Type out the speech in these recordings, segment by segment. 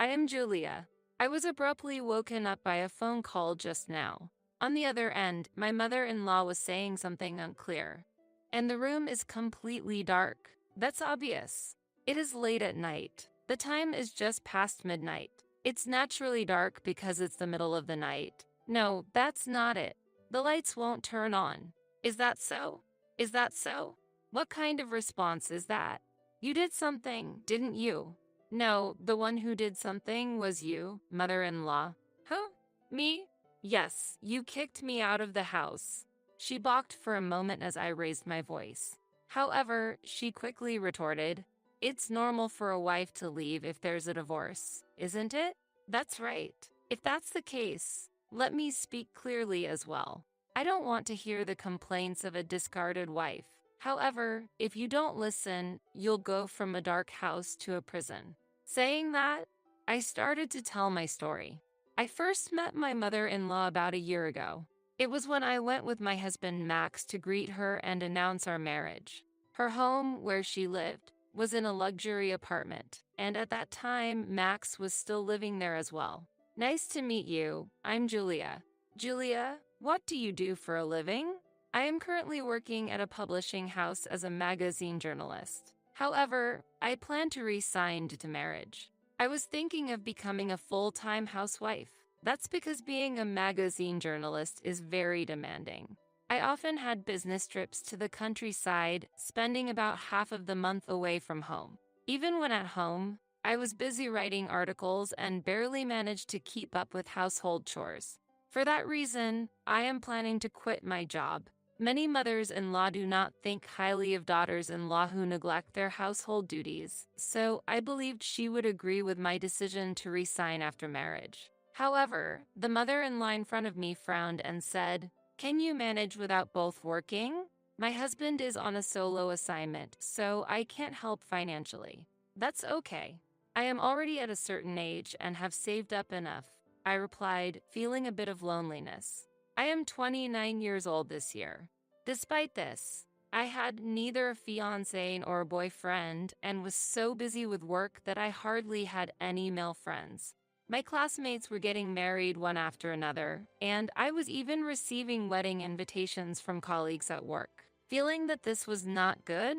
I am Julia. I was abruptly woken up by a phone call just now. On the other end, my mother-in-law was saying something unclear. And the room is completely dark. That's obvious. It is late at night. The time is just past midnight. It's naturally dark because it's the middle of the night. No, that's not it. The lights won't turn on. Is that so? Is that so? What kind of response is that? You did something, didn't you? No, the one who did something was you, mother-in-law. Huh? Me? Yes, you kicked me out of the house. She balked for a moment as I raised my voice. However, she quickly retorted, "It's normal for a wife to leave if there's a divorce, isn't it?" That's right. If that's the case, let me speak clearly as well. I don't want to hear the complaints of a discarded wife. However, if you don't listen, you'll go from a dark house to a prison. Saying that, I started to tell my story. I first met my mother-in-law about a year ago. It was when I went with my husband Max to greet her and announce our marriage. Her home, where she lived, was in a luxury apartment, and at that time, Max was still living there as well. Nice to meet you. I'm Julia. Julia, what do you do for a living? I am currently working at a publishing house as a magazine journalist. However, I plan to resign due to marriage. I was thinking of becoming a full-time housewife. That's because being a magazine journalist is very demanding. I often had business trips to the countryside, spending about half of the month away from home. Even when at home, I was busy writing articles and barely managed to keep up with household chores. For that reason, I am planning to quit my job. Many mothers-in-law do not think highly of daughters-in-law who neglect their household duties, so I believed she would agree with my decision to resign after marriage. However, the mother-in-law in front of me frowned and said, "Can you manage without both working? My husband is on a solo assignment, so I can't help financially." That's okay. I am already at a certain age and have saved up enough, I replied, feeling a bit of loneliness. I am 29 years old this year. Despite this, I had neither a fiancé or a boyfriend and was so busy with work that I hardly had any male friends. My classmates were getting married one after another, and I was even receiving wedding invitations from colleagues at work. Feeling that this was not good,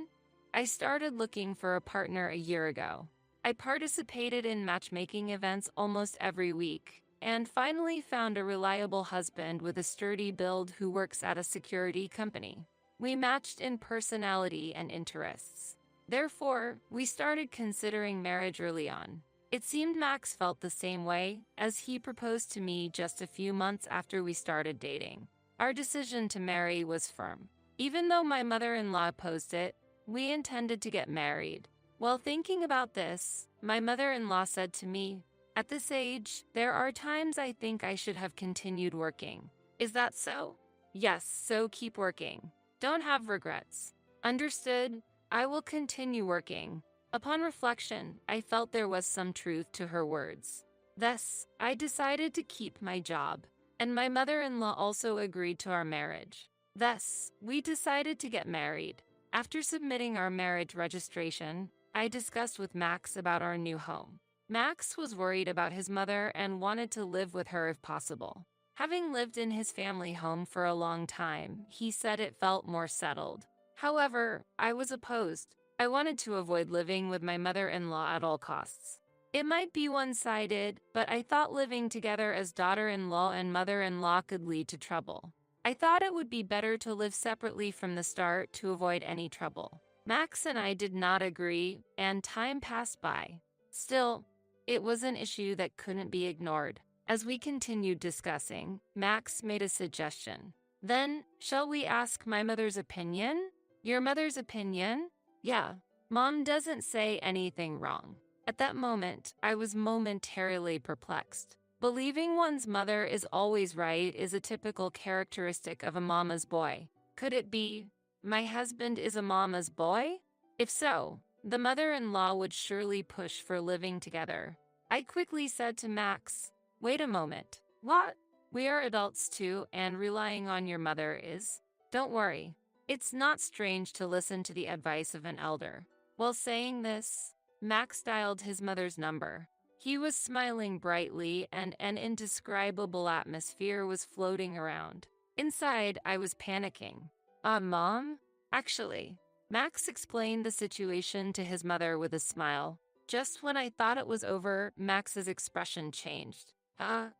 I started looking for a partner a year ago. I participated in matchmaking events almost every week, and finally found a reliable husband with a sturdy build who works at a security company. We matched in personality and interests. Therefore, we started considering marriage early on. It seemed Max felt the same way, as he proposed to me just a few months after we started dating. Our decision to marry was firm. Even though my mother-in-law opposed it, we intended to get married. While thinking about this, my mother-in-law said to me, "At this age, there are times I think I should have continued working. Is that so?" "Yes, so keep working. Don't have regrets." "Understood. I will continue working." Upon reflection, I felt there was some truth to her words. Thus, I decided to keep my job, and my mother-in-law also agreed to our marriage. Thus, we decided to get married. After submitting our marriage registration, I discussed with Max about our new home. Max was worried about his mother and wanted to live with her if possible. Having lived in his family home for a long time, he said it felt more settled. However, I was opposed. I wanted to avoid living with my mother-in-law at all costs. It might be one-sided, but I thought living together as daughter-in-law and mother-in-law could lead to trouble. I thought it would be better to live separately from the start to avoid any trouble. Max and I did not agree, and time passed by. Still, it was an issue that couldn't be ignored. As we continued discussing, Max made a suggestion. "Then, shall we ask my mother's opinion?" "Your mother's opinion?" "Yeah. Mom doesn't say anything wrong." At that moment, I was momentarily perplexed. Believing one's mother is always right is a typical characteristic of a mama's boy. Could it be, my husband is a mama's boy? If so, the mother-in-law would surely push for living together. I quickly said to Max, "Wait a moment. What? We are adults too, and relying on your mother is..." "Don't worry. It's not strange to listen to the advice of an elder." While saying this, Max dialed his mother's number. He was smiling brightly, and an indescribable atmosphere was floating around. Inside, I was panicking. Mom? Actually, Max explained the situation to his mother with a smile. Just when I thought it was over, Max's expression changed.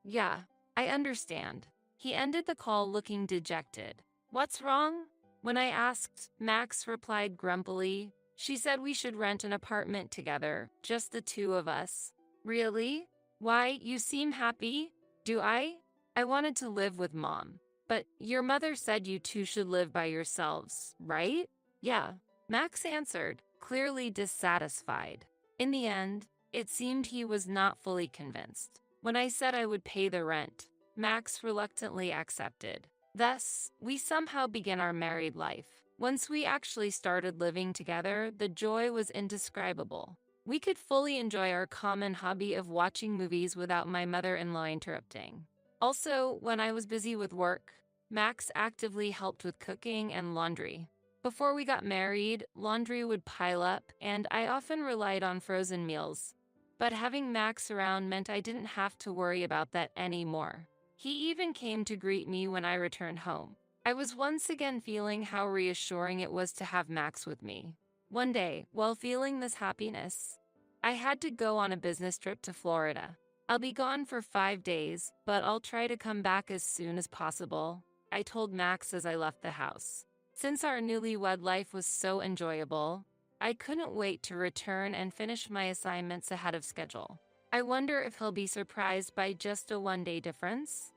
Yeah, I understand. He ended the call looking dejected. What's wrong? When I asked, Max replied grumpily, she said we should rent an apartment together, just the two of us. Really? Why, you seem happy? Do I? I wanted to live with Mom. But your mother said you two should live by yourselves, right? Yeah, Max answered, clearly dissatisfied. In the end, it seemed he was not fully convinced. When I said I would pay the rent, Max reluctantly accepted. Thus, we somehow began our married life. Once we actually started living together, the joy was indescribable. We could fully enjoy our common hobby of watching movies without my mother-in-law interrupting. Also, when I was busy with work, Max actively helped with cooking and laundry. Before we got married, laundry would pile up, and I often relied on frozen meals. But having Max around meant I didn't have to worry about that anymore. He even came to greet me when I returned home. I was once again feeling how reassuring it was to have Max with me. One day, while feeling this happiness, I had to go on a business trip to Florida. I'll be gone for 5 days, but I'll try to come back as soon as possible, I told Max as I left the house. Since our newlywed life was so enjoyable, I couldn't wait to return and finish my assignments ahead of schedule. I wonder if he'll be surprised by just a one-day difference?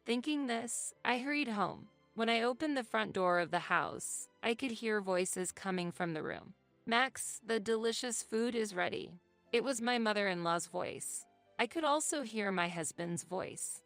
Thinking this, I hurried home. When I opened the front door of the house, I could hear voices coming from the room. Max, the delicious food is ready. It was my mother-in-law's voice. I could also hear my husband's voice.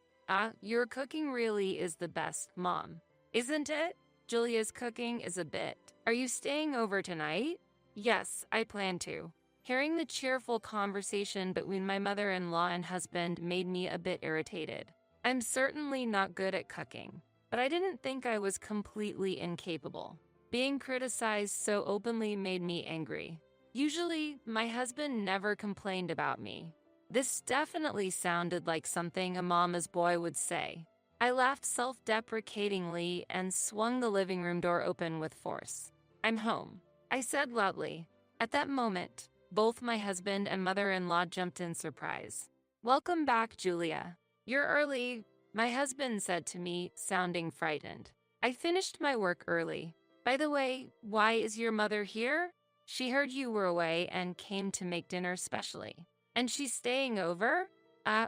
Your cooking really is the best, Mom. Isn't it? Julia's cooking is a bit. Are you staying over tonight? Yes, I plan to. Hearing the cheerful conversation between my mother-in-law and husband made me a bit irritated. I'm certainly not good at cooking, but I didn't think I was completely incapable. Being criticized so openly made me angry. Usually, my husband never complained about me. This definitely sounded like something a mama's boy would say. I laughed self-deprecatingly and swung the living room door open with force. I'm home, I said loudly. At that moment, both my husband and mother-in-law jumped in surprise. Welcome back, Julia. You're early, my husband said to me, sounding frightened. I finished my work early. By the way, why is your mother here? She heard you were away and came to make dinner specially. And she's staying over?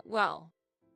Well,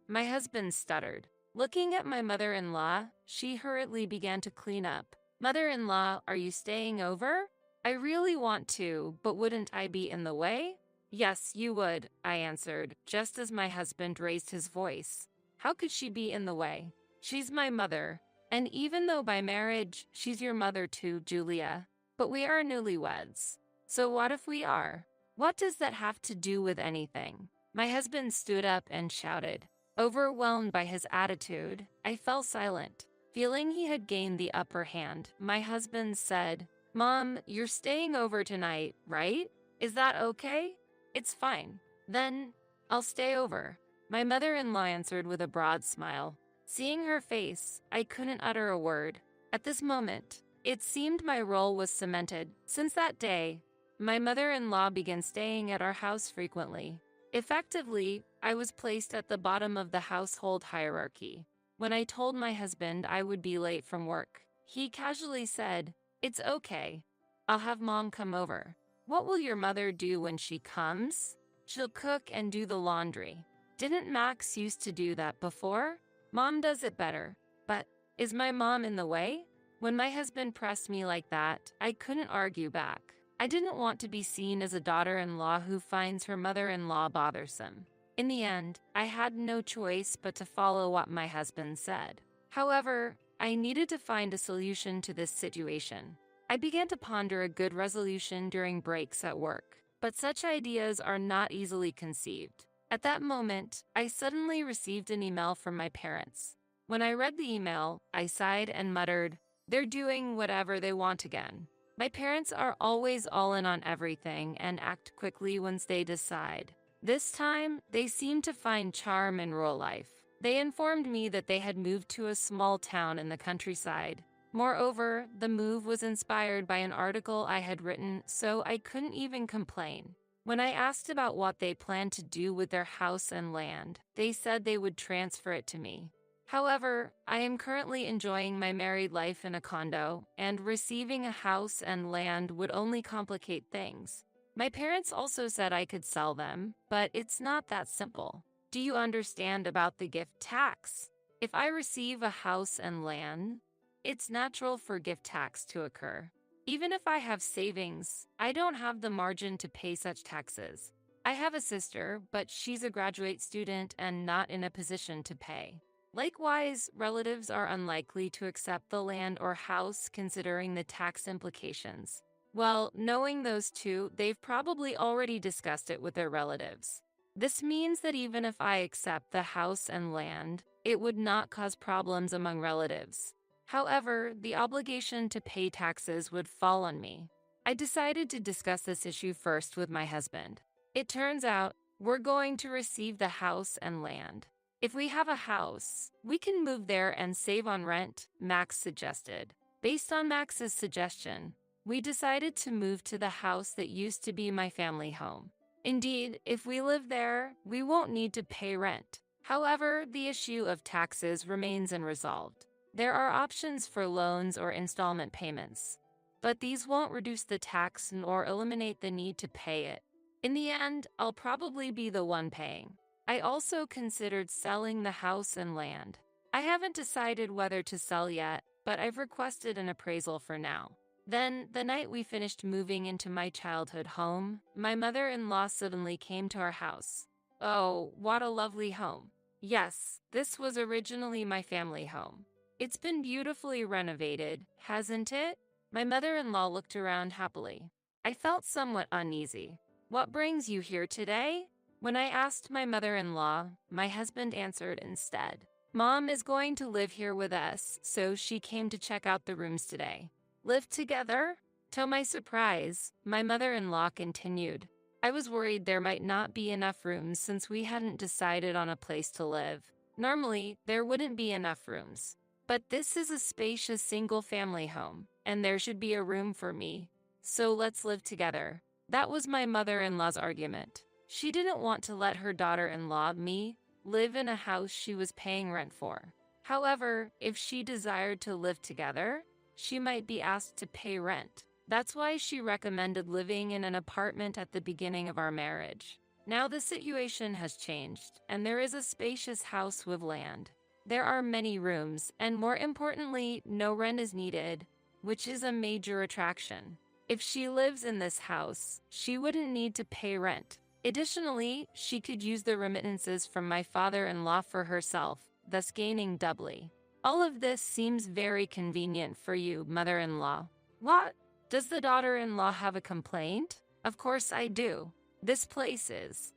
my husband stuttered. Looking at my mother-in-law, she hurriedly began to clean up. Mother-in-law, are you staying over? I really want to, but wouldn't I be in the way? Yes, you would, I answered, just as my husband raised his voice. How could she be in the way? She's my mother, and even though by marriage, she's your mother too, Julia. But we are newlyweds. So what if we are? What does that have to do with anything? My husband stood up and shouted. Overwhelmed by his attitude, I fell silent. Feeling he had gained the upper hand, my husband said, Mom, you're staying over tonight, right? Is that okay? It's fine. Then, I'll stay over. My mother-in-law answered with a broad smile. Seeing her face, I couldn't utter a word. At this moment, it seemed my role was cemented. Since that day, my mother-in-law began staying at our house frequently. Effectively, I was placed at the bottom of the household hierarchy. When I told my husband I would be late from work, he casually said, It's okay. I'll have Mom come over. What will your mother do when she comes? She'll cook and do the laundry. Didn't Max used to do that before? Mom does it better. But is my mom in the way? When my husband pressed me like that, I couldn't argue back. I didn't want to be seen as a daughter-in-law who finds her mother-in-law bothersome. In the end, I had no choice but to follow what my husband said. However, I needed to find a solution to this situation. I began to ponder a good resolution during breaks at work, but such ideas are not easily conceived. At that moment, I suddenly received an email from my parents. When I read the email, I sighed and muttered, They're doing whatever they want again. My parents are always all in on everything and act quickly once they decide. This time, they seemed to find charm in rural life. They informed me that they had moved to a small town in the countryside. Moreover, the move was inspired by an article I had written, so I couldn't even complain. When I asked about what they planned to do with their house and land, they said they would transfer it to me. However, I am currently enjoying my married life in a condo, and receiving a house and land would only complicate things. My parents also said I could sell them, but it's not that simple. Do you understand about the gift tax? If I receive a house and land, it's natural for gift tax to occur. Even if I have savings, I don't have the margin to pay such taxes. I have a sister, but she's a graduate student and not in a position to pay. Likewise, relatives are unlikely to accept the land or house considering the tax implications. Well, knowing those two, they've probably already discussed it with their relatives. This means that even if I accept the house and land, it would not cause problems among relatives. However, the obligation to pay taxes would fall on me. I decided to discuss this issue first with my husband. It turns out, we're going to receive the house and land. If we have a house, we can move there and save on rent, Max suggested. Based on Max's suggestion, we decided to move to the house that used to be my family home. Indeed, if we live there, we won't need to pay rent. However, the issue of taxes remains unresolved. There are options for loans or installment payments, but these won't reduce the tax nor eliminate the need to pay it. In the end, I'll probably be the one paying. I also considered selling the house and land. I haven't decided whether to sell yet, but I've requested an appraisal for now. Then, the night we finished moving into my childhood home, my mother-in-law suddenly came to our house. Oh, what a lovely home. Yes, this was originally my family home. It's been beautifully renovated, hasn't it? My mother-in-law looked around happily. I felt somewhat uneasy. What brings you here today? When I asked my mother-in-law, my husband answered instead. Mom is going to live here with us, so she came to check out the rooms today. Live together? To my surprise, my mother-in-law continued. I was worried there might not be enough rooms since we hadn't decided on a place to live. Normally, there wouldn't be enough rooms. But this is a spacious single-family home, and there should be a room for me. So let's live together. That was my mother-in-law's argument. She didn't want to let her daughter-in-law, me, live in a house she was paying rent for. However, if she desired to live together, she might be asked to pay rent. That's why she recommended living in an apartment at the beginning of our marriage. Now the situation has changed, and there is a spacious house with land. There are many rooms, and more importantly, no rent is needed, which is a major attraction. If she lives in this house, she wouldn't need to pay rent. Additionally, she could use the remittances from my father-in-law for herself, thus gaining doubly. All of this seems very convenient for you, mother-in-law. What? Does the daughter-in-law have a complaint? Of course I do. This place is.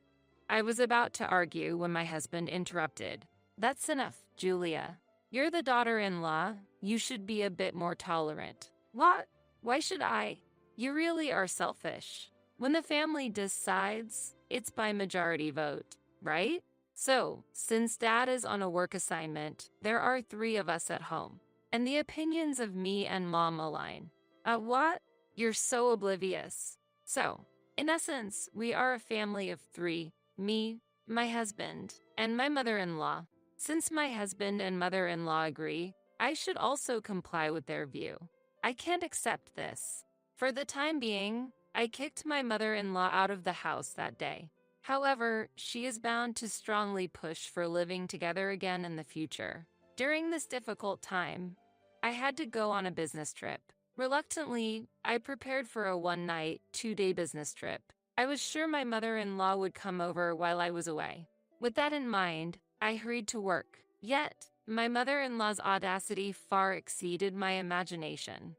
I was about to argue when my husband interrupted. That's enough, Julia. You're the daughter-in-law. You should be a bit more tolerant. What? Why should I? You really are selfish. When the family decides, it's by majority vote, right? So, since Dad is on a work assignment, there are 3 of us at home, and the opinions of me and Mom align. What? You're so oblivious. So, in essence, we are a family of 3, me, my husband, and my mother-in-law. Since my husband and mother-in-law agree, I should also comply with their view. I can't accept this. For the time being, I kicked my mother-in-law out of the house that day. However, she is bound to strongly push for living together again in the future. During this difficult time, I had to go on a business trip. Reluctantly, I prepared for a one-night, 2-day business trip. I was sure my mother-in-law would come over while I was away. With that in mind, I hurried to work. Yet, my mother-in-law's audacity far exceeded my imagination.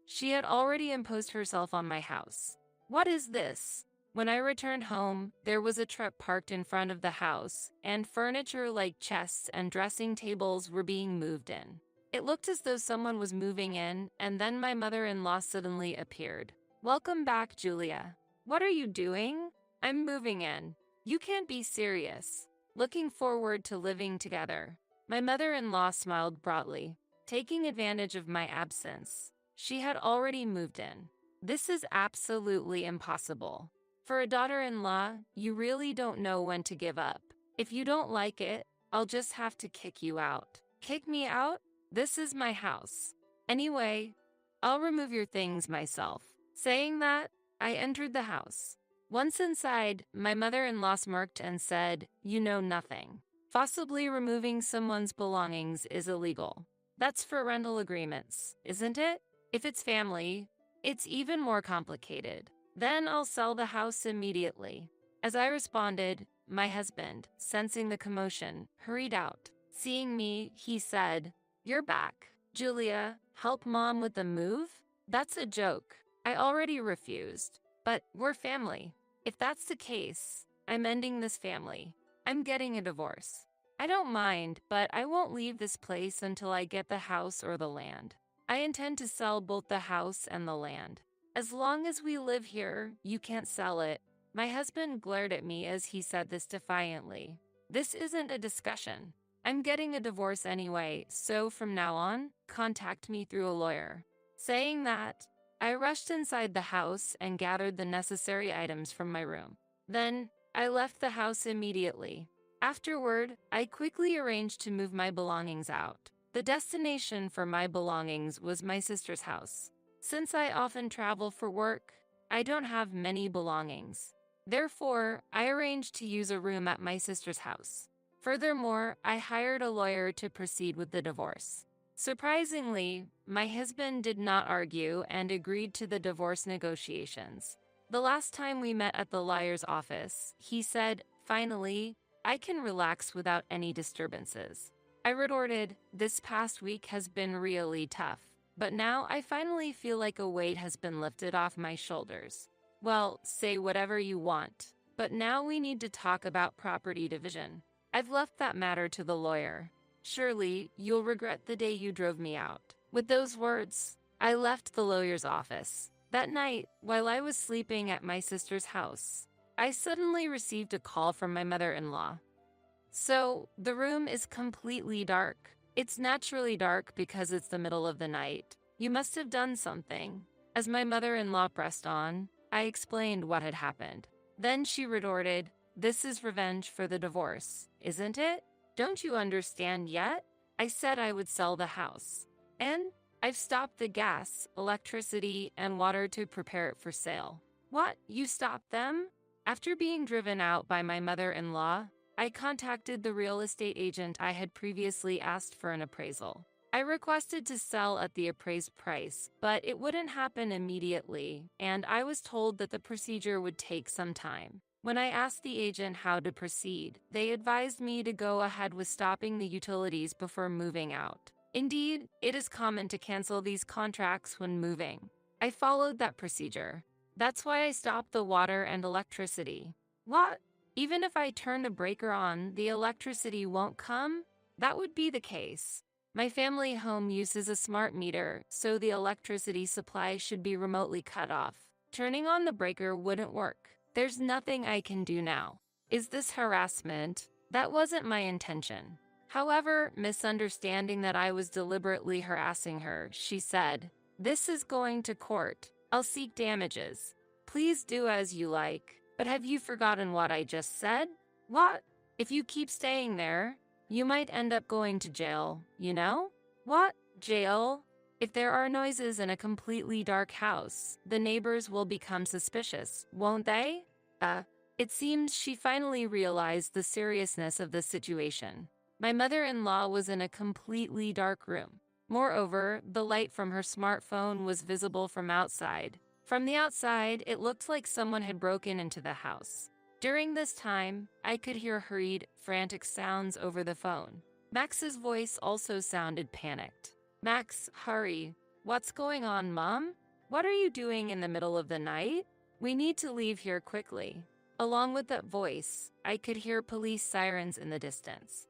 She had already imposed herself on my house. What is this? When I returned home, there was a truck parked in front of the house, and furniture like chests and dressing tables were being moved in. It looked as though someone was moving in, and then my mother-in-law suddenly appeared. Welcome back, Julia. What are you doing? I'm moving in. You can't be serious. Looking forward to living together. My mother-in-law smiled broadly, taking advantage of my absence. She had already moved in. This is absolutely impossible. For a daughter-in-law, you really don't know when to give up. If you don't like it, I'll just have to kick you out. Kick me out? This is my house. Anyway, I'll remove your things myself. Saying that, I entered the house. Once inside, my mother-in-law smirked and said, "You know nothing. Forcibly removing someone's belongings is illegal. That's for rental agreements, isn't it? If it's family, it's even more complicated. Then I'll sell the house immediately." As I responded, my husband, sensing the commotion, hurried out. Seeing me, he said, "You're back. Julia, help Mom with the move?" That's a joke. I already refused. But we're family. If that's the case, I'm ending this family. I'm getting a divorce. I don't mind, but I won't leave this place until I get the house or the land. I intend to sell both the house and the land. As long as we live here, you can't sell it. My husband glared at me as he said this defiantly. This isn't a discussion. I'm getting a divorce anyway, so from now on, contact me through a lawyer. Saying that, I rushed inside the house and gathered the necessary items from my room. Then, I left the house immediately. Afterward, I quickly arranged to move my belongings out. The destination for my belongings was my sister's house. Since I often travel for work, I don't have many belongings. Therefore, I arranged to use a room at my sister's house. Furthermore, I hired a lawyer to proceed with the divorce. Surprisingly, my husband did not argue and agreed to the divorce negotiations. The last time we met at the lawyer's office, he said, "Finally, I can relax without any disturbances." I retorted, "This past week has been really tough, but now I finally feel like a weight has been lifted off my shoulders." "Well, say whatever you want, but now we need to talk about property division. I've left that matter to the lawyer. Surely, you'll regret the day you drove me out." With those words, I left the lawyer's office. That night, while I was sleeping at my sister's house, I suddenly received a call from my mother-in-law. "So, the room is completely dark. It's naturally dark because it's the middle of the night. You must have done something." As my mother-in-law pressed on, I explained what had happened. Then she retorted, "This is revenge for the divorce, isn't it? Don't you understand yet? I said I would sell the house. And I've stopped the gas, electricity, and water to prepare it for sale." "What? You stopped them?" After being driven out by my mother-in-law, I contacted the real estate agent I had previously asked for an appraisal. I requested to sell at the appraised price, but it wouldn't happen immediately, and I was told that the procedure would take some time. When I asked the agent how to proceed, they advised me to go ahead with stopping the utilities before moving out. Indeed, it is common to cancel these contracts when moving. I followed that procedure. That's why I stopped the water and electricity. What? Even if I turn the breaker on, the electricity won't come? That would be the case. My family home uses a smart meter, so the electricity supply should be remotely cut off. Turning on the breaker wouldn't work. There's nothing I can do now. Is this harassment? That wasn't my intention. However, misunderstanding that I was deliberately harassing her, she said, "This is going to court. I'll seek damages. Please do as you like. But have you forgotten what I just said?" "What? If you keep staying there, you might end up going to jail, you know?" "What? Jail? If there are noises in a completely dark house, the neighbors will become suspicious, won't they?" It seems she finally realized the seriousness of the situation. My mother-in-law was in a completely dark room. Moreover, the light from her smartphone was visible from outside. From the outside, it looked like someone had broken into the house. During this time, I could hear hurried, frantic sounds over the phone. Max's voice also sounded panicked. "Max, hurry. What's going on, Mom? What are you doing in the middle of the night? We need to leave here quickly." Along with that voice, I could hear police sirens in the distance.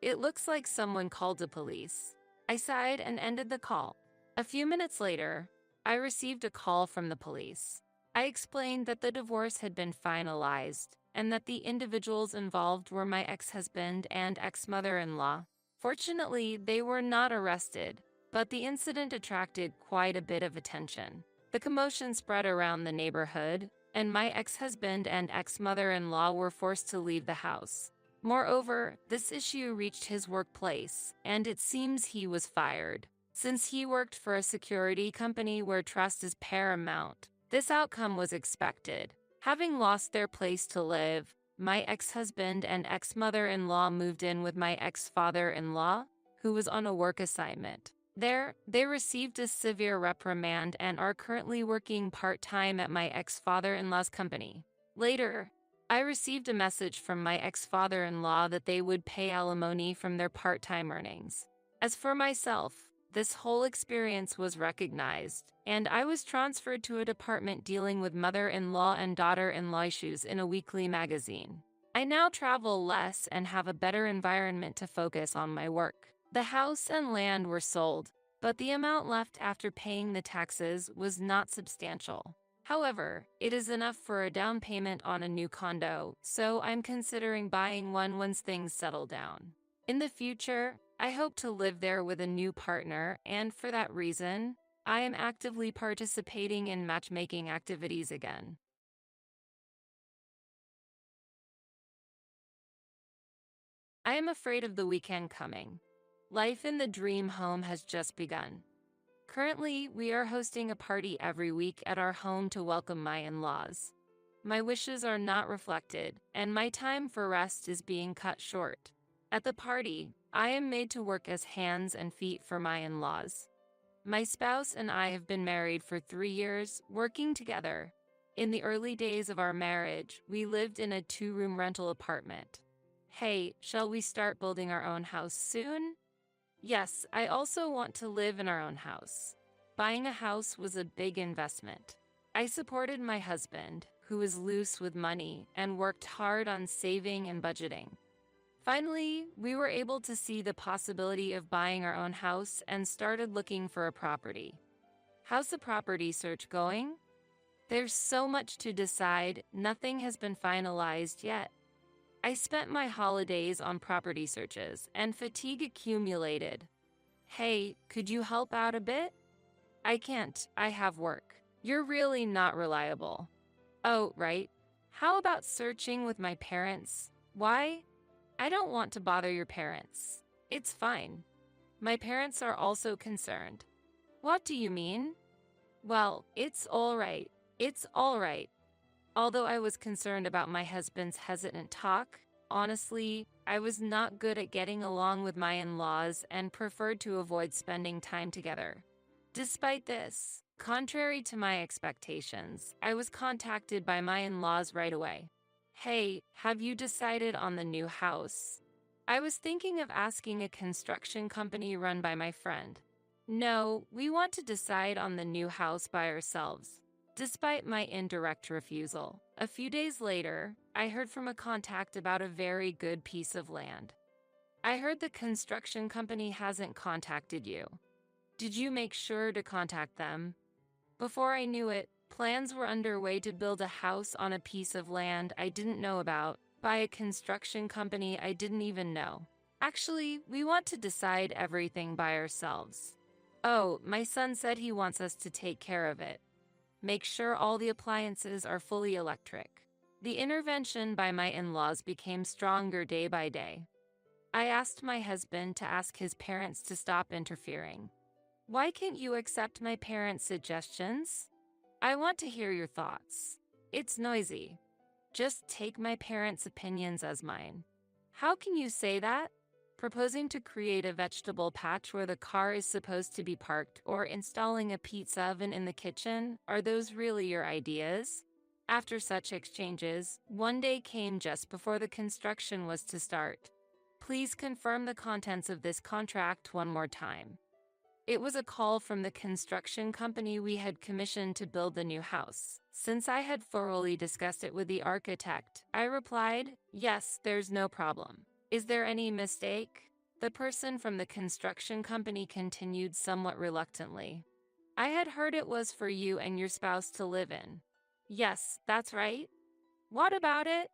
It looks like someone called the police. I sighed and ended the call. A few minutes later, I received a call from the police. I explained that the divorce had been finalized and that the individuals involved were my ex-husband and ex-mother-in-law. Fortunately, they were not arrested, but the incident attracted quite a bit of attention. The commotion spread around the neighborhood, and my ex-husband and ex-mother-in-law were forced to leave the house. Moreover, this issue reached his workplace, and it seems he was fired. Since he worked for a security company where trust is paramount, this outcome was expected. Having lost their place to live, my ex-husband and ex-mother-in-law moved in with my ex-father-in-law, who was on a work assignment. There, they received a severe reprimand and are currently working part-time at my ex-father-in-law's company. Later, I received a message from my ex-father-in-law that they would pay alimony from their part-time earnings. As for myself, this whole experience was recognized, and I was transferred to a department dealing with mother-in-law and daughter-in-law issues in a weekly magazine. I now travel less and have a better environment to focus on my work. The house and land were sold, but the amount left after paying the taxes was not substantial. However, it is enough for a down payment on a new condo, so I'm considering buying one once things settle down. In the future, I hope to live there with a new partner, and for that reason, I am actively participating in matchmaking activities again. I am afraid of the weekend coming. Life in the dream home has just begun. Currently, we are hosting a party every week at our home to welcome my in-laws. My wishes are not reflected, and my time for rest is being cut short. At the party, I am made to work as hands and feet for my in-laws. My spouse and I have been married for 3 years, working together. In the early days of our marriage, we lived in a 2-room rental apartment. Hey, shall we start building our own house soon? Yes, I also want to live in our own house. Buying a house was a big investment. I supported my husband, who is loose with money, and worked hard on saving and budgeting. Finally, we were able to see the possibility of buying our own house and started looking for a property. How's the property search going? There's so much to decide, nothing has been finalized yet. I spent my holidays on property searches, and fatigue accumulated. Hey, could you help out a bit? I can't, I have work. You're really not reliable. Oh, right. How about searching with my parents? Why? I don't want to bother your parents. It's fine. My parents are also concerned. What do you mean? Well, it's all right. It's all right. Although I was concerned about my husband's hesitant talk, honestly, I was not good at getting along with my in-laws and preferred to avoid spending time together. Despite this, contrary to my expectations, I was contacted by my in-laws right away. Hey, have you decided on the new house? I was thinking of asking a construction company run by my friend. No, we want to decide on the new house by ourselves. Despite my indirect refusal, a few days later, I heard from a contact about a very good piece of land. I heard the construction company hasn't contacted you. Did you make sure to contact them? Before I knew it, plans were underway to build a house on a piece of land I didn't know about, by a construction company I didn't even know. Actually, we want to decide everything by ourselves. Oh, my son said he wants us to take care of it. Make sure all the appliances are fully electric. The intervention by my in-laws became stronger day by day. I asked my husband to ask his parents to stop interfering. Why can't you accept my parents' suggestions? I want to hear your thoughts. It's noisy. Just take my parents' opinions as mine. How can you say that? Proposing to create a vegetable patch where the car is supposed to be parked or installing a pizza oven in the kitchen, are those really your ideas? After such exchanges, one day came just before the construction was to start. Please confirm the contents of this contract one more time. It was a call from the construction company we had commissioned to build the new house. Since I had thoroughly discussed it with the architect, I replied, yes, there's no problem. Is there any mistake? The person from the construction company continued somewhat reluctantly. I had heard it was for you and your spouse to live in. Yes, that's right. What about it?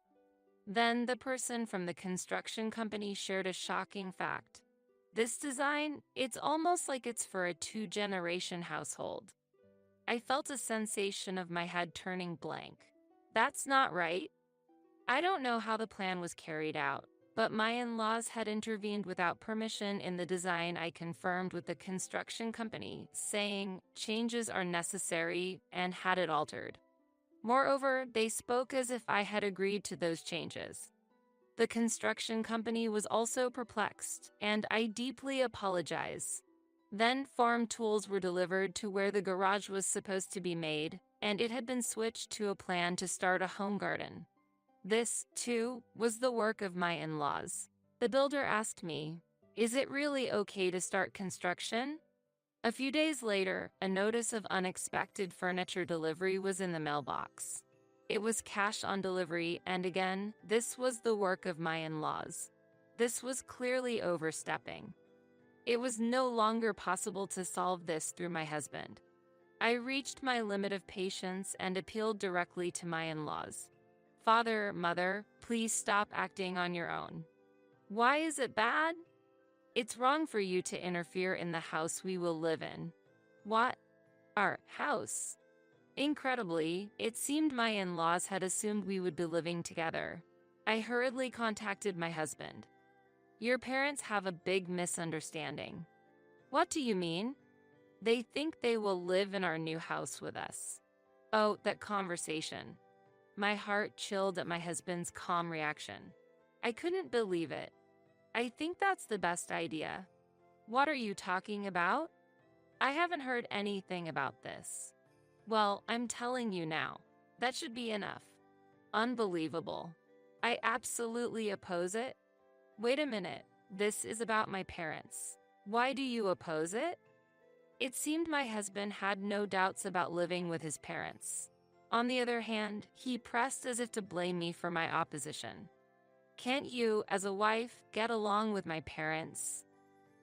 Then the person from the construction company shared a shocking fact. This design, it's almost like it's for a two-generation household. I felt a sensation of my head turning blank. That's not right. I don't know how the plan was carried out, but my in-laws had intervened without permission in the design. I confirmed with the construction company, saying changes are necessary, and had it altered. Moreover, they spoke as if I had agreed to those changes. The construction company was also perplexed, and I deeply apologize. Then farm tools were delivered to where the garage was supposed to be made, and it had been switched to a plan to start a home garden. This, too, was the work of my in-laws. The builder asked me, "Is it really okay to start construction?" A few days later, a notice of unexpected furniture delivery was in the mailbox. It was cash on delivery, and again, this was the work of my in-laws. This was clearly overstepping. It was no longer possible to solve this through my husband. I reached my limit of patience and appealed directly to my in-laws. "Father, mother, please stop acting on your own. Why is it bad? It's wrong for you to interfere in the house we will live in." "What? Our house?" Incredibly, it seemed my in-laws had assumed we would be living together. I hurriedly contacted my husband. "Your parents have a big misunderstanding." "What do you mean?" "They think they will live in our new house with us." Oh, that conversation. My heart chilled at my husband's calm reaction. I couldn't believe it. "I think that's the best idea." "What are you talking about?" "I haven't heard anything about this." "Well, I'm telling you now. That should be enough." Unbelievable. I absolutely oppose it. Wait a minute. This is about my parents. Why do you oppose it? It seemed my husband had no doubts about living with his parents. On the other hand, he pressed as if to blame me for my opposition. "Can't you, as a wife, get along with my parents?"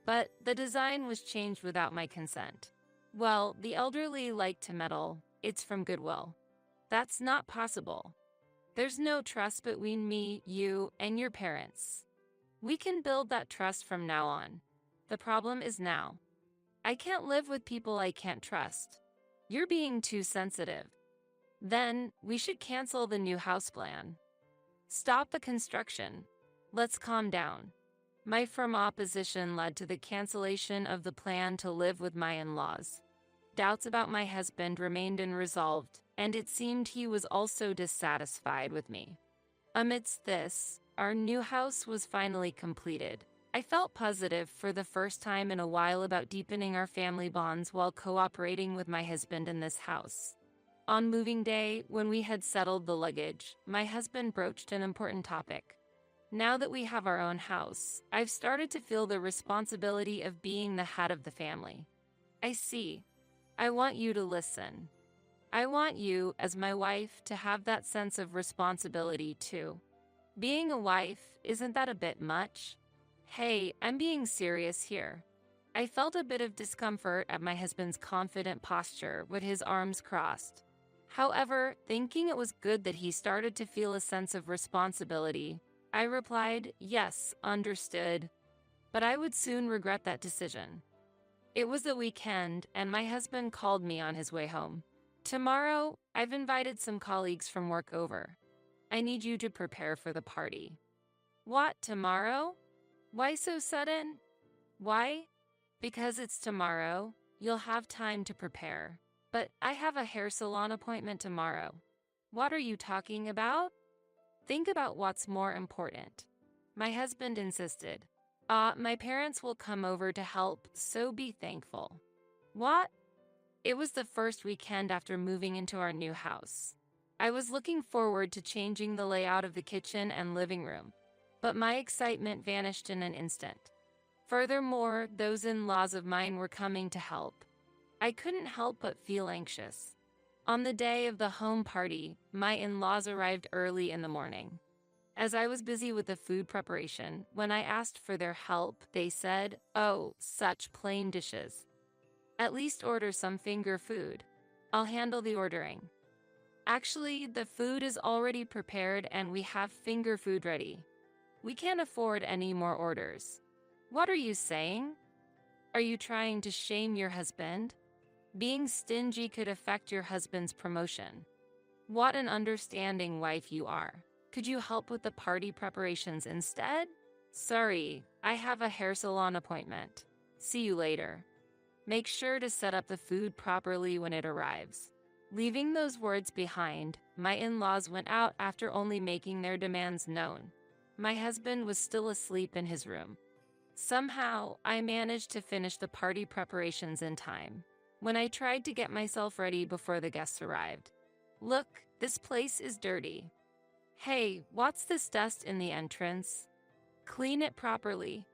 But the design was changed without my consent. "Well, the elderly like to meddle. It's from goodwill." "That's not possible. There's no trust between me, you, and your parents. We can build that trust from now on. The problem is now. I can't live with people I can't trust. You're being too sensitive." "Then, we should cancel the new house plan. Stop the construction. Let's calm down." My firm opposition led to the cancellation of the plan to live with my in-laws. Doubts about my husband remained unresolved, and it seemed he was also dissatisfied with me. Amidst this, our new house was finally completed. I felt positive for the first time in a while about deepening our family bonds while cooperating with my husband in this house. On moving day, when we had settled the luggage, my husband broached an important topic. "Now that we have our own house, I've started to feel the responsibility of being the head of the family." "I see. I want you to listen. I want you, as my wife, to have that sense of responsibility too. Being a wife, isn't that a bit much?" "Hey, I'm being serious here." I felt a bit of discomfort at my husband's confident posture with his arms crossed. However, thinking it was good that he started to feel a sense of responsibility, I replied, "Yes, understood." But I would soon regret that decision. It was the weekend, and my husband called me on his way home. "Tomorrow, I've invited some colleagues from work over. I need you to prepare for the party." "What, tomorrow? Why so sudden?" "Why? Because it's tomorrow. You'll have time to prepare." "But I have a hair salon appointment tomorrow." "What are you talking about?" "Think about what's more important." My husband insisted. My parents will come over to help, so be thankful." "What?" It was the first weekend after moving into our new house. I was looking forward to changing the layout of the kitchen and living room, but my excitement vanished in an instant. Furthermore, those in-laws of mine were coming to help. I couldn't help but feel anxious. On the day of the home party, my in-laws arrived early in the morning. As I was busy with the food preparation, when I asked for their help, they said, "Oh, such plain dishes. At least order some finger food. I'll handle the ordering." Actually, the food is already prepared and we have finger food ready. We can't afford any more orders. What are you saying? Are you trying to shame your husband? Being stingy could affect your husband's promotion. What an understanding wife you are. Could you help with the party preparations instead? Sorry, I have a hair salon appointment. See you later. Make sure to set up the food properly when it arrives. Leaving those words behind, my in-laws went out after only making their demands known. My husband was still asleep in his room. Somehow, I managed to finish the party preparations in time. When I tried to get myself ready before the guests arrived. Look, this place is dirty. Hey, what's this dust in the entrance? Clean it properly.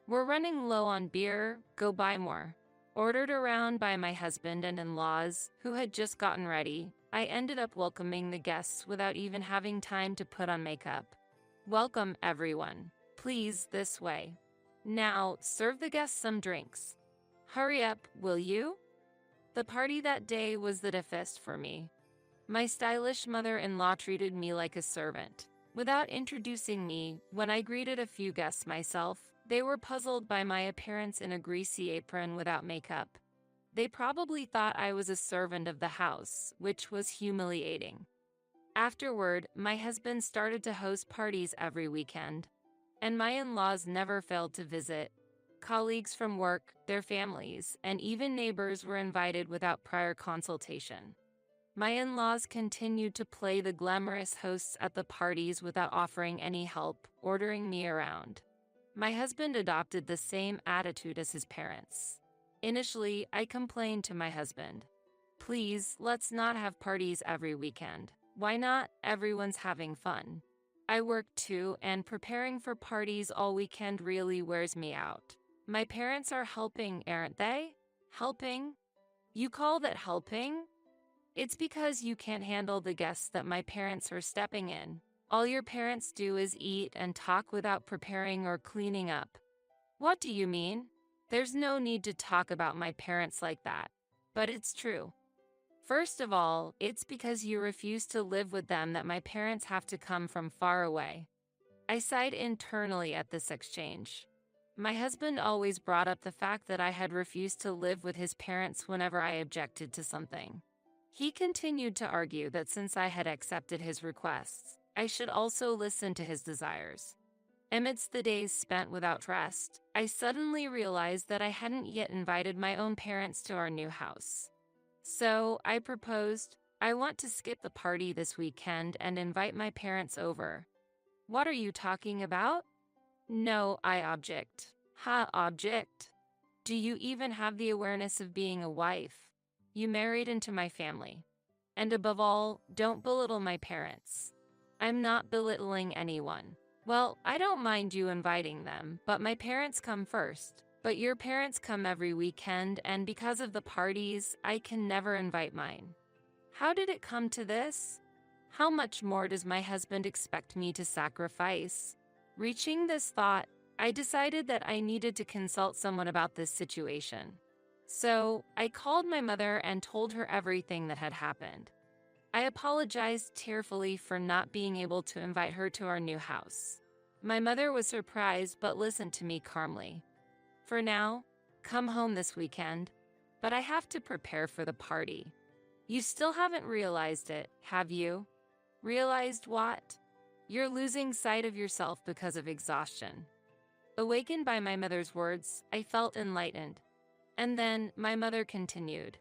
We're running low on beer, go buy more. Ordered around by my husband and in-laws, who had just gotten ready, I ended up welcoming the guests without even having time to put on makeup. Welcome, everyone. Please, this way. Now, serve the guests some drinks. Hurry up, will you? The party that day was the toughest for me. My stylish mother-in-law treated me like a servant. Without introducing me, when I greeted a few guests myself, they were puzzled by my appearance in a greasy apron without makeup. They probably thought I was a servant of the house, which was humiliating. Afterward, my husband started to host parties every weekend, and my in-laws never failed to visit. Colleagues from work, their families, and even neighbors were invited without prior consultation. My in-laws continued to play the glamorous hosts at the parties without offering any help, ordering me around. My husband adopted the same attitude as his parents. Initially, I complained to my husband. Please, let's not have parties every weekend. Why not? Everyone's having fun. I work too, and preparing for parties all weekend really wears me out. My parents are helping, aren't they? Helping? You call that helping? It's because you can't handle the guests that my parents are stepping in. All your parents do is eat and talk without preparing or cleaning up. What do you mean? There's no need to talk about my parents like that. But it's true. First of all, it's because you refuse to live with them that my parents have to come from far away. I sighed internally at this exchange. My husband always brought up the fact that I had refused to live with his parents whenever I objected to something. He continued to argue that since I had accepted his requests, I should also listen to his desires. Amidst the days spent without rest, I suddenly realized that I hadn't yet invited my own parents to our new house. So, I proposed, I want to skip the party this weekend and invite my parents over. What are you talking about? No, I object. Object? Do you even have the awareness of being a wife? You married into my family. And above all, don't belittle my parents. I'm not belittling anyone. Well, I don't mind you inviting them, but my parents come first. But your parents come every weekend, and because of the parties, I can never invite mine. How did it come to this? How much more does my husband expect me to sacrifice? Reaching this thought, I decided that I needed to consult someone about this situation. So, I called my mother and told her everything that had happened. I apologized tearfully for not being able to invite her to our new house. My mother was surprised but listened to me calmly. For now, come home this weekend, but I have to prepare for the party. You still haven't realized it, have you? Realized what? You're losing sight of yourself because of exhaustion. Awakened by my mother's words, I felt enlightened. And then my mother continued.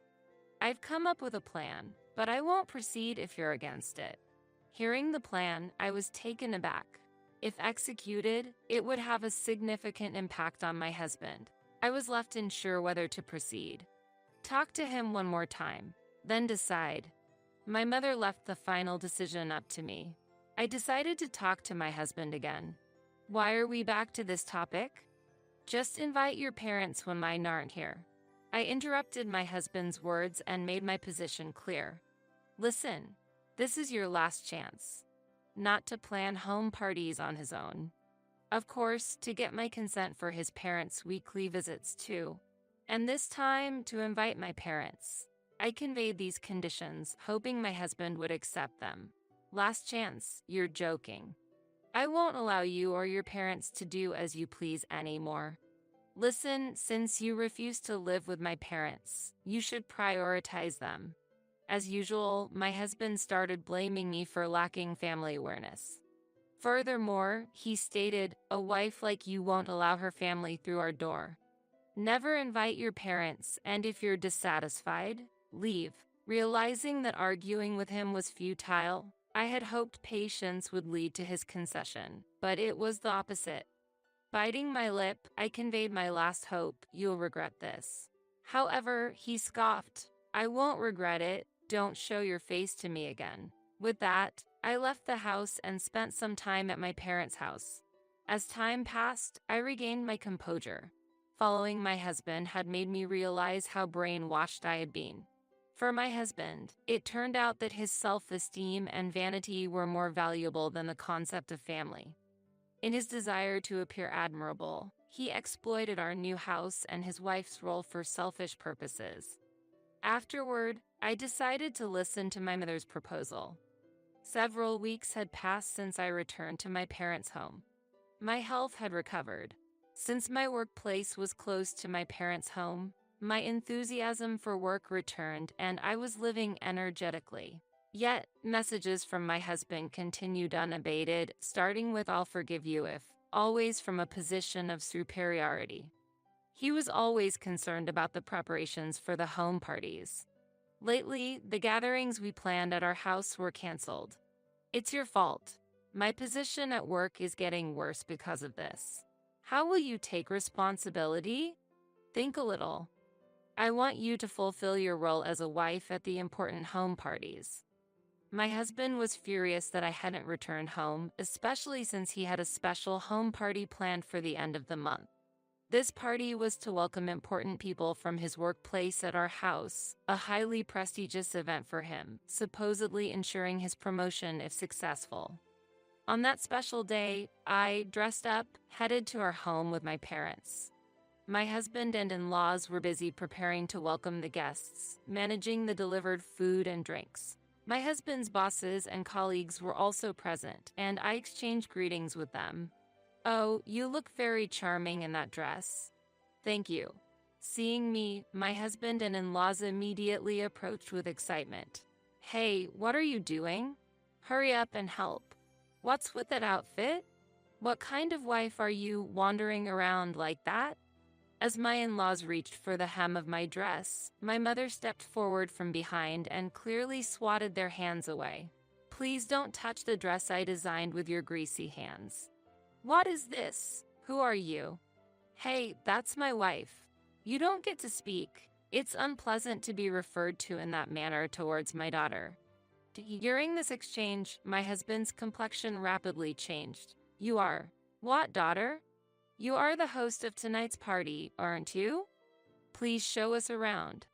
I've come up with a plan, but I won't proceed if you're against it. Hearing the plan, I was taken aback. If executed, it would have a significant impact on my husband. I was left unsure whether to proceed. Talk to him one more time, then decide. My mother left the final decision up to me. I decided to talk to my husband again. Why are we back to this topic? Just invite your parents when mine aren't here. I interrupted my husband's words and made my position clear. Listen, this is your last chance. Not to plan home parties on his own. Of course, to get my consent for his parents' weekly visits too. And this time, to invite my parents. I conveyed these conditions, hoping my husband would accept them. Last chance, you're joking. I won't allow you or your parents to do as you please anymore. Listen, since you refuse to live with my parents, you should prioritize them. As usual, my husband started blaming me for lacking family awareness. Furthermore, he stated, a wife like you won't allow her family through our door. Never invite your parents, and if you're dissatisfied, leave. Realizing that arguing with him was futile, I had hoped patience would lead to his concession, but it was the opposite. Biting my lip, I conveyed my last hope, you'll regret this. However, he scoffed, I won't regret it, don't show your face to me again. With that, I left the house and spent some time at my parents' house. As time passed, I regained my composure. Following my husband had made me realize how brainwashed I had been. For my husband, it turned out that his self-esteem and vanity were more valuable than the concept of family. In his desire to appear admirable, he exploited our new house and his wife's role for selfish purposes. Afterward, I decided to listen to my mother's proposal. Several weeks had passed since I returned to my parents' home. My health had recovered. Since my workplace was close to my parents' home, my enthusiasm for work returned and I was living energetically. Yet, messages from my husband continued unabated, starting with I'll forgive you if, always from a position of superiority. He was always concerned about the preparations for the home parties. Lately, the gatherings we planned at our house were canceled. It's your fault. My position at work is getting worse because of this. How will you take responsibility? Think a little. I want you to fulfill your role as a wife at the important home parties. My husband was furious that I hadn't returned home, especially since he had a special home party planned for the end of the month. This party was to welcome important people from his workplace at our house, a highly prestigious event for him, supposedly ensuring his promotion if successful. On that special day, I, dressed up, headed to our home with my parents. My husband and in-laws were busy preparing to welcome the guests, managing the delivered food and drinks. My husband's bosses and colleagues were also present, and I exchanged greetings with them. Oh, you look very charming in that dress. Thank you. Seeing me, my husband and in-laws immediately approached with excitement. Hey, what are you doing? Hurry up and help. What's with that outfit? What kind of wife are you wandering around like that? As my in-laws reached for the hem of my dress, my mother stepped forward from behind and clearly swatted their hands away. Please don't touch the dress I designed with your greasy hands. What is this? Who are you? Hey, that's my wife. You don't get to speak. It's unpleasant to be referred to in that manner towards my daughter. During this exchange, my husband's complexion rapidly changed. You are. What, daughter? You are the host of tonight's party, aren't you? Please show us around.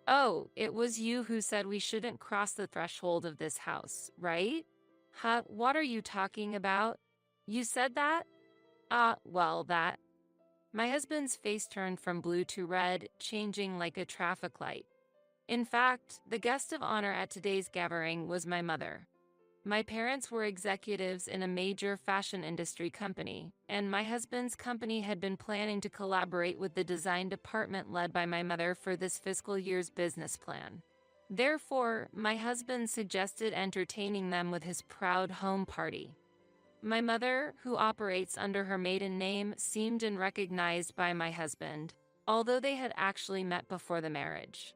Oh, it was you who said we shouldn't cross the threshold of this house, right? Huh, what are you talking about? You said that? Well, that. My husband's face turned from blue to red, changing like a traffic light. In fact, the guest of honor at today's gathering was my mother. My parents were executives in a major fashion industry company, and my husband's company had been planning to collaborate with the design department led by my mother for this fiscal year's business plan. Therefore, my husband suggested entertaining them with his proud home party. My mother, who operates under her maiden name, seemed unrecognized by my husband, although they had actually met before the marriage.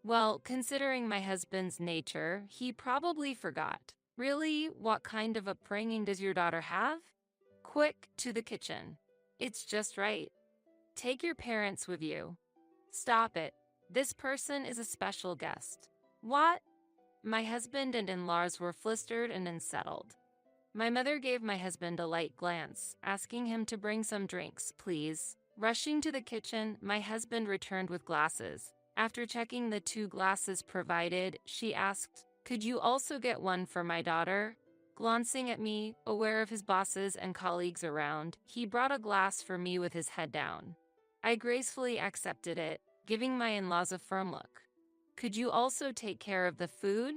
Well, considering my husband's nature, he probably forgot. Really, what kind of upbringing does your daughter have? Quick, to the kitchen. It's just right. Take your parents with you. Stop it. This person is a special guest. What? My husband and in-laws were flustered and unsettled. My mother gave my husband a light glance, asking him to bring some drinks, please. Rushing to the kitchen, my husband returned with glasses. After checking the 2 glasses provided, she asked, could you also get one for my daughter? Glancing at me, aware of his bosses and colleagues around, he brought a glass for me with his head down. I gracefully accepted it, giving my in-laws a firm look. Could you also take care of the food?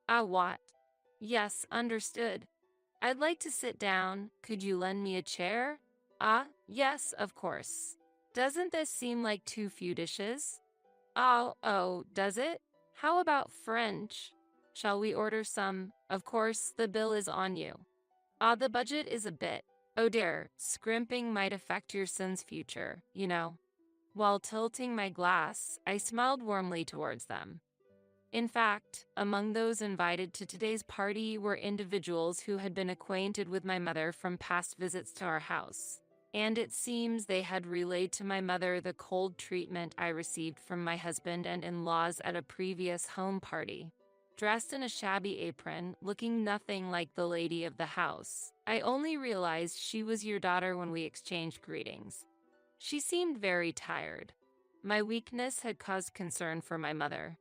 Ah, what? Yes, understood. I'd like to sit down. Could you lend me a chair? Ah, yes, of course. Doesn't this seem like too few dishes? Oh, does it? How about French? Shall we order some? Of course, the bill is on you. Ah, the budget is a bit. Oh dear, scrimping might affect your son's future, you know. While tilting my glass, I smiled warmly towards them. In fact, among those invited to today's party were individuals who had been acquainted with my mother from past visits to our house. And it seems they had relayed to my mother the cold treatment I received from my husband and in-laws at a previous home party. Dressed in a shabby apron, looking nothing like the lady of the house, I only realized she was your daughter when we exchanged greetings. She seemed very tired. My weakness had caused concern for my mother.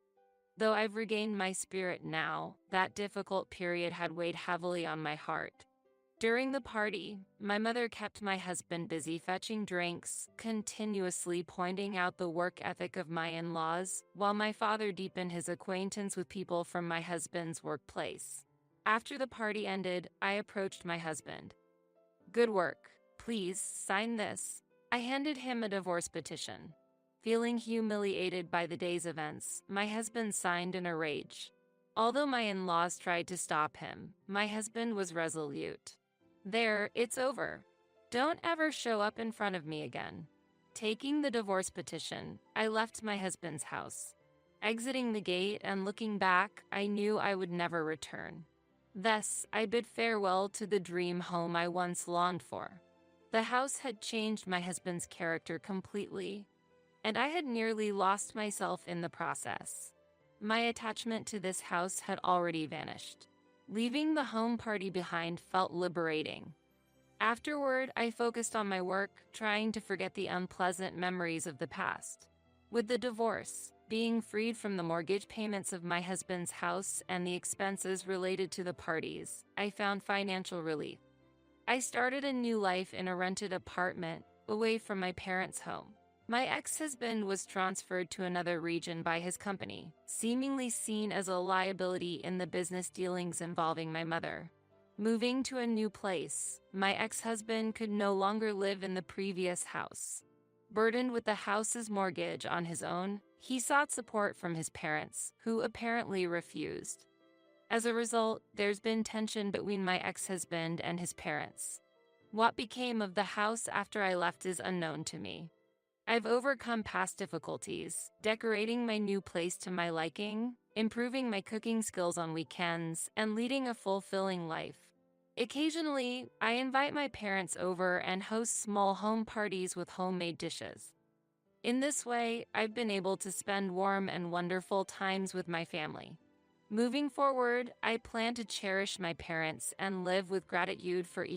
Though I've regained my spirit now, that difficult period had weighed heavily on my heart. During the party, my mother kept my husband busy fetching drinks, continuously pointing out the work ethic of my in-laws, while my father deepened his acquaintance with people from my husband's workplace. After the party ended, I approached my husband. Good work. Please, sign this. I handed him a divorce petition. Feeling humiliated by the day's events, my husband signed in a rage. Although my in-laws tried to stop him, my husband was resolute. There, it's over. Don't ever show up in front of me again. Taking the divorce petition, I left my husband's house. Exiting the gate and looking back, I knew I would never return. Thus, I bid farewell to the dream home I once longed for. The house had changed my husband's character completely, and I had nearly lost myself in the process. My attachment to this house had already vanished. Leaving the home party behind felt liberating. Afterward, I focused on my work, trying to forget the unpleasant memories of the past. With the divorce, being freed from the mortgage payments of my husband's house and the expenses related to the parties, I found financial relief. I started a new life in a rented apartment, away from my parents' home. My ex-husband was transferred to another region by his company, seemingly seen as a liability in the business dealings involving my mother. Moving to a new place, my ex-husband could no longer live in the previous house. Burdened with the house's mortgage on his own, he sought support from his parents, who apparently refused. As a result, there's been tension between my ex-husband and his parents. What became of the house after I left is unknown to me. I've overcome past difficulties, decorating my new place to my liking, improving my cooking skills on weekends, and leading a fulfilling life. Occasionally, I invite my parents over and host small home parties with homemade dishes. In this way, I've been able to spend warm and wonderful times with my family. Moving forward, I plan to cherish my parents and live with gratitude for each